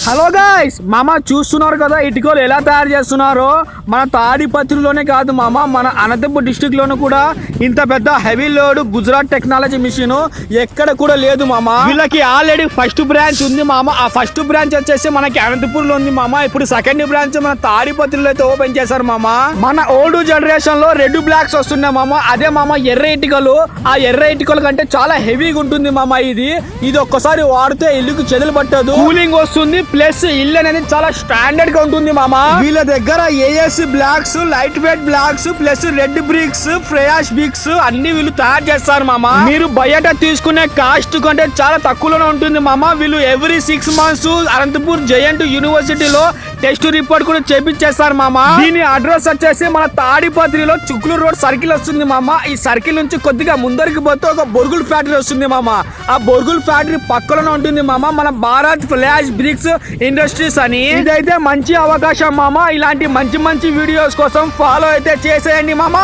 Hello guys మామ చూస్తున్నారు కదా ఇటుకలు ఎలా తయారు చేస్తున్నారో. మన తాడిపత్రిలోనే కాదు మామ, మన అనంతపూర్ డిస్ట్రిక్ట్ లోను కూడా ఇంత పెద్ద heavy load Gujarat technology machine ఎక్కడ కూడా లేదు మామ. వీళ్ళకి ఆల్రెడీ ఫస్ట్ బ్రాంచ్ ఉంది మామ. ఆ ఫస్ట్ బ్రాంచ్ వచ్చేసి మనకి అనంతపూర్ లో ఉంది మామ. ఇప్పుడు సెకండ్ బ్రాంచ్ మన తాడిపత్రిలో అయితే ఓపెన్ చేశారు మామ. మన ఓల్డ్ జనరేషన్ లో రెడ్ బ్లాక్స్ వస్తున్నాయి మామ. అదే మామ ఎర్ర ఇటుకలు. ఆ ఎర్ర ఇటుకల కంటే చాలా హెవీగా ఉంటుంది మామ. ఇది ఒక్కసారి వాడితే ఇల్లుకు చెదలు పట్టదు, కూలింగ్ వస్తుంది, ప్లస్ ఇల్లు అనేది చాలా స్టాండర్డ్ గా ఉంటుంది మామ. వీళ్ళ దగ్గర ఏఎస్ blocks, light weight blocks, plus red bricks, fly ash bricks అన్ని వీళ్ళు తయారు చేస్తారు మామ. మీరు బయట తీసుకునే కాస్ట్ కంటే చాలా తక్కువలోనే ఉంటుంది మామ. వీళ్ళు ఎవ్రీ 6 months అనంతపూర్ జయంట్ యూనివర్సిటీలో టెస్ట్ రిపోర్ట్ కూడా చేపించేస్తారు మామ. దీని అడ్రస్ వచ్చేసి మన తాడిపత్రిలో చుక్లూరు రోడ్ సర్కిల్ వస్తుంది మామ. ఈ సర్కిల్ నుంచి కొద్దిగా ముందరికి పోతే ఒక బొరుగుల్ ఫ్యాక్టరీ వస్తుంది మామ. ఆ బొరుగుల్ ఫ్యాక్టరీ పక్కలోనే ఉంటుంది మామ మన భారత్ ఫ్లాష్ బ్రిక్స్ ఇండస్ట్రీస్ అని. ఇదైతే మంచి అవకాశం మామ. ఇలాంటి మంచి మంచి వీడియోస్ కోసం ఫాలో అయితే చేసేయండి మామ.